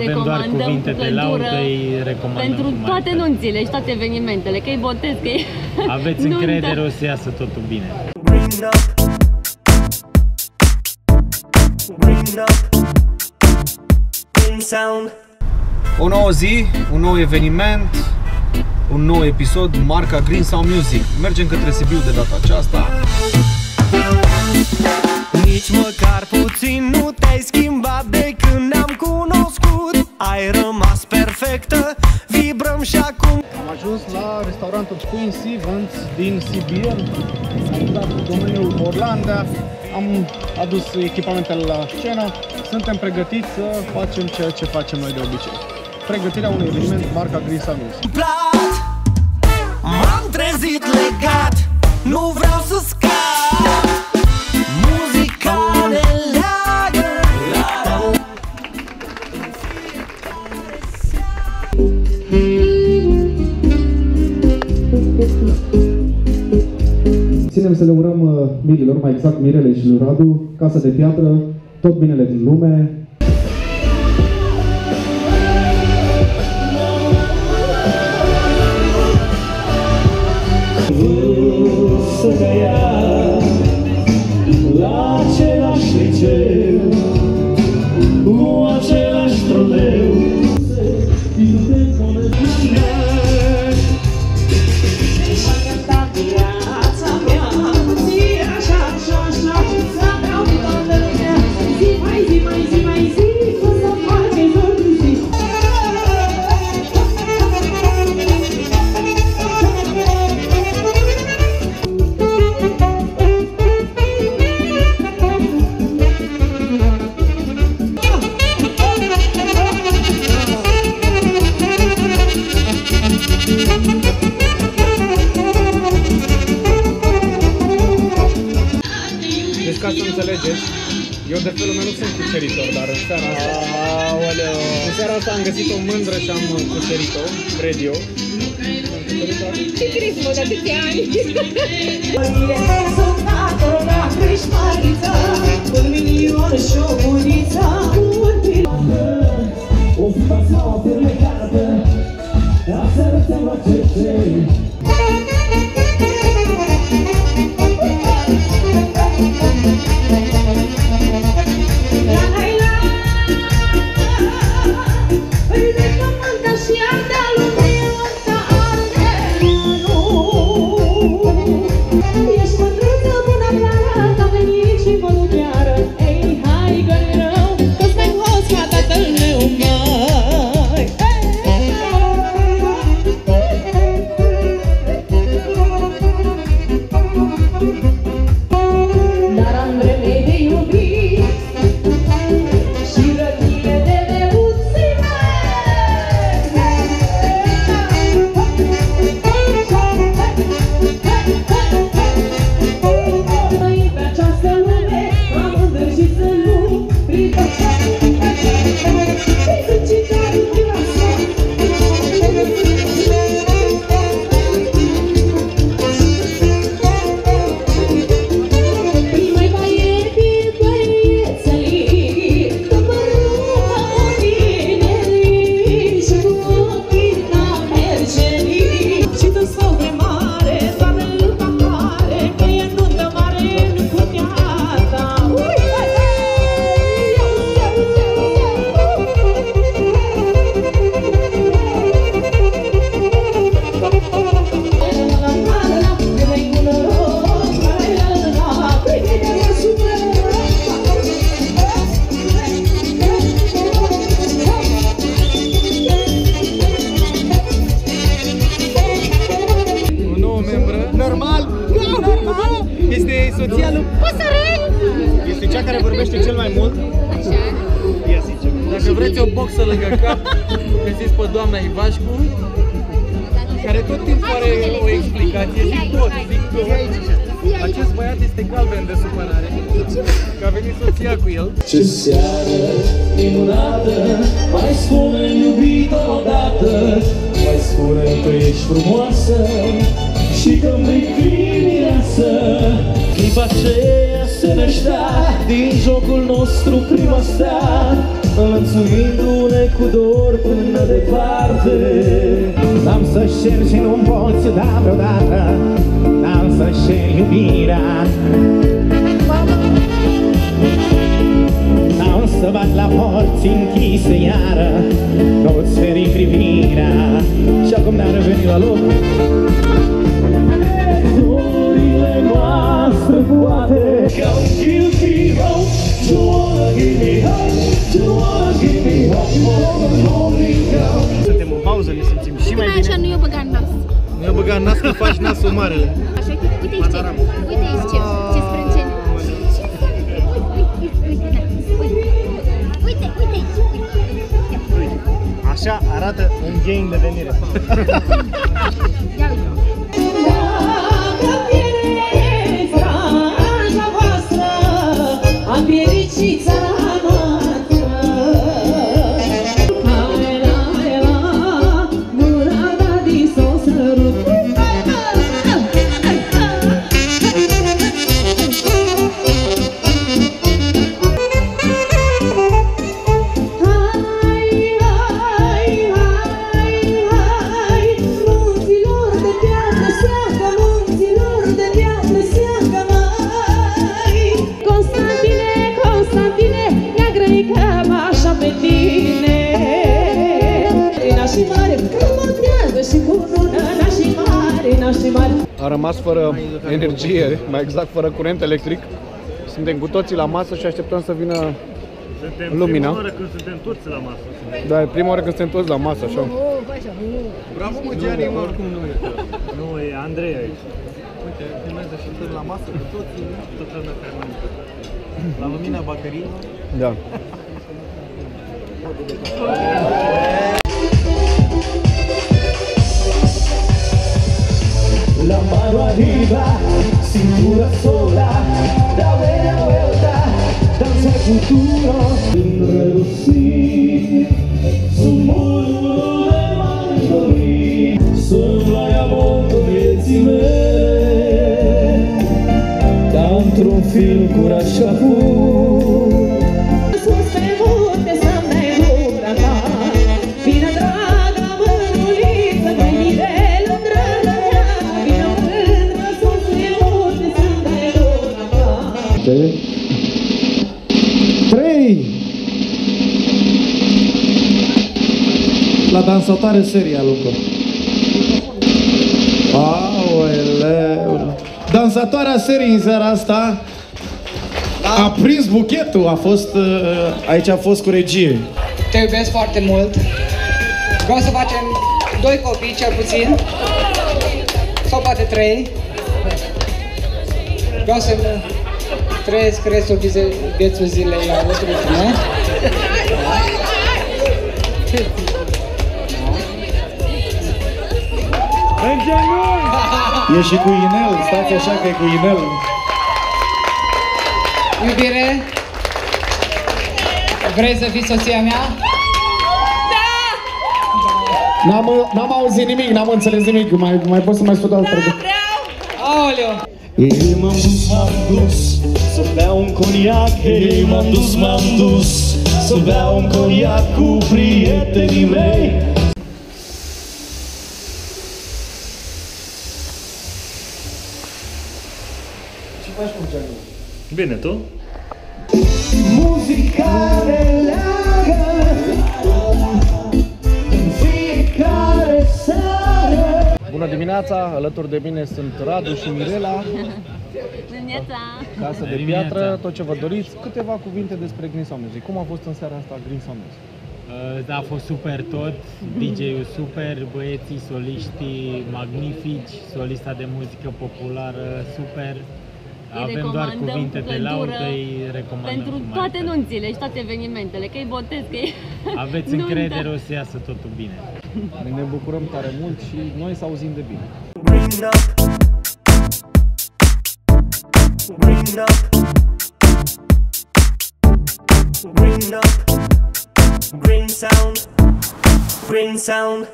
avem doar cuvinte de laudă, îi recomandăm. Pentru toate nunțile și toate evenimentele, că e botez, că e aveți încredere, o să iasă totul bine. O nouă zi, un nou eveniment, un nou episod, marca Green Sound Music. Mergem către Sibiu de data aceasta. Nici măcar puțin nu te-ai schimbat de când ne-am cunoscut. Ai rămas perfectă, vibrăm și acum. Am ajuns la restaurantul Queen Stevens din Sibiu. Am intrat în domeniul Orlanda. Am adus echipamentele la scenă. Suntem pregătiți să facem ceea ce facem noi de obicei. Pregătirea unui eveniment marca Green Sound Music. M-am trezit legat, nu vreau să scap. Muzica ne leagă. Ținem să le urăm mirilor, mai exact Mirele și lui Radu, casă de piatră, tot binele din lume. Să te ia la același liceu, cu același troleu. Deci ca să înțelegeți, eu de felul meu nu sunt cuceritor, dar în seara asta, în seara asta am găsit o mândră și am cucerit-o, cred eu. Ce crezi, mă, de atâția ani? soția lui Păsărel este cea care vorbește cel mai mult. Ia zice. Dacă vreți o boxă lângă cap, găsiți pe doamna Ivașcu, care tot timpul are o explicație. Zic tot. Acest băiat este galben de supărare, că a venit soția cu el. Ce seară minunată, mai spune-mi iubito odată, mai spune-mi că ești frumoasă și că mi-i mireasă. Clipa aceea se năștea din jocul nostru prima stea, înlățuindu-ne cu dor până departe. N-am să-și cer și nu-mi poți da vreodată, n-am să-și cer iubirea. N-am să bat la porți închise iară, nu-ți feri privirea. Și acum ne-am revenit la loc. Zorile noastre poate Come give me hope, you wanna give me hope, you wanna give me hope, morning come. Suntem în pauză, ne simțim și mai bine. Așa nu i-o băga în nas. Nu i-o băga în nas că faci nasul marele. Așa, uite aici ce, uite aici ce sprânceni. Uite aici. Așa arată un gain de venire. Ia uite. Dacă pierdeți granja voastră, am pierit și țara noastră. Nu rada din s-o sărut. A rămas fără energie, mai exact fără curent electric. Suntem cu toții la masă și așteptăm să vină lumina. Prima oară când suntem toți la masă. Da, e prima oară când suntem toți la masă, așa. Bravo, mă, Gianni, mă, oricum nu e. Nu, e Andrei aici. Uite, filmează și stăm la masă cu toții, tot lumea care mănâncă. La lumina bateriei. Da. La mano arriba, cintura sola, dale la vuelta, danza el futuro. Reducir su muro de mandolin, sono vagabondo vieții mele, ca într-un film cu Rașapur. Sus pe munte să-mi dai lumea ta, vină draga mânuliță, mai nivelă draga mea, vină mândră sus pe munte să-mi dai lumea ta. 3. La dansatoare seria, Luca. Aoleu. Dansatoarea serii în seara asta a prins buchetul, a fost, aici a fost cu regie. Te iubesc foarte mult. Vreau să facem 2 copii, cel puțin. Sau poate 3. Vreau să trăiesc restul vieții zilei alături cu tine. E și cu inel, stați așa că e cu inel. Iubire, vrei să fii soția mea? N-am auzit nimic, n-am înțeles nimic, mai pot să mai spun altă. Aoleu! Ei, m-am dus să beau un coniac. Ei, m-am dus să beau un coniac cu prietenii mei. Ce faci cu Gianni? Bine, tu? Muzica ne leagă în fiecare seară. Bună dimineața, alături de mine sunt Radu și Mirela. Casă de piatră, tot ce vă doriți. Câteva cuvinte despre Green Sound Music. Cum a fost în seara asta Green Sound Music? A fost super tot, DJ-ul super, băieții, soliștii magnifici, solista de muzică populară super. Avem doar cuvinte de laudă, îi recomandăm. Pentru toate nunțile și toate evenimentele, că e botez, că e aveți încredere, o să iasă totul bine. Ne bucurăm tare mult și noi să auzim de bine. Green up, green up, green up, green sound, green sound.